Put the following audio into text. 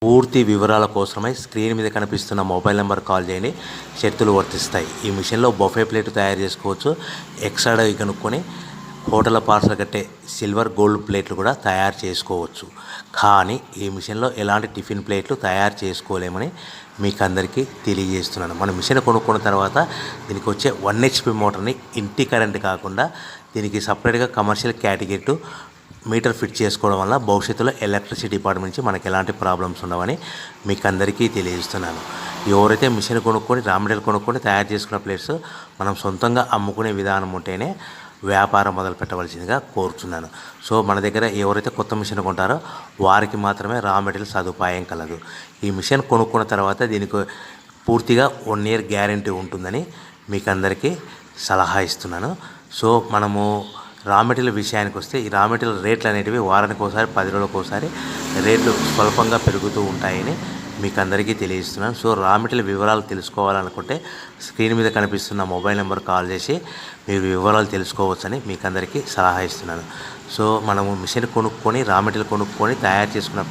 పూర్తి వివరాల కోసమై స్క్రీన్ మీద కనిపిస్తున్న మొబైల్ నెంబర్ కాల్ చేయండి. షరతులు వర్తిస్తాయి. ఈ మిషన్లో బొఫే ప్లేట్ తయారు చేసుకోవచ్చు. ఎక్స్ట్రా డై కనుక్కొని హోటల్ పార్సల్ కట్టే సిల్వర్ గోల్డ్ ప్లేట్లు కూడా తయారు చేసుకోవచ్చు. కానీ ఈ మిషన్లో ఎలాంటి టిఫిన్ ప్లేట్లు తయారు చేసుకోలేమని మీకు అందరికీ తెలియజేస్తున్నాను. మన మిషన్ కొనుక్కున్న తర్వాత దీనికి వచ్చే 1 HP మోటార్ని ఇంటి కరెంట్ కాకుండా దీనికి సపరేట్గా కమర్షియల్ కేటగిరీ మీటర్ ఫిట్ చేసుకోవడం వల్ల భవిష్యత్తులో ఎలక్ట్రిసిటీ డిపార్ట్మెంట్ నుంచి మనకి ఎలాంటి ప్రాబ్లమ్స్ ఉండవని మీకు అందరికీ తెలియజేస్తున్నాను. ఎవరైతే మిషన్ కొనుక్కొని రా మెటీరియల్ కొనుక్కొని తయారు చేసుకున్న ప్లేట్స్ మనం సొంతంగా అమ్ముకునే విధానం ఉంటేనే వ్యాపారం మొదలు పెట్టవలసిందిగా కోరుతున్నాను. సో మన దగ్గర ఎవరైతే కొత్త మిషన్ కొంటారో వారికి మాత్రమే రా మెటీరియల్ సదుపాయం కలదు. ఈ మిషన్ కొనుక్కున్న తర్వాత దీనికి పూర్తిగా 1 year గ్యారంటీ ఉంటుందని మీకు అందరికీ సలహా ఇస్తున్నాను. సో మనము రా మెటీరియల్ విషయానికి వస్తే ఈ రా మెటీరియల్ రేట్లు అనేటివి వారానికి ఒకసారి 10 రోజులకు ఒకసారి రేట్లు స్వల్పంగా పెరుగుతూ ఉంటాయని మీకు అందరికీ తెలియజేస్తున్నాను. సో రా మెటీరియల్ వివరాలు తెలుసుకోవాలనుకుంటే స్క్రీన్ మీద కనిపిస్తున్న మొబైల్ నెంబర్ కాల్ చేసి మీరు వివరాలు తెలుసుకోవచ్చని మీకు అందరికీ సలహా ఇస్తున్నాను. సో మనము మిషన్ కొనుక్కొని రా మెటీరియల్ కొనుక్కొని తయారు చేసుకున్న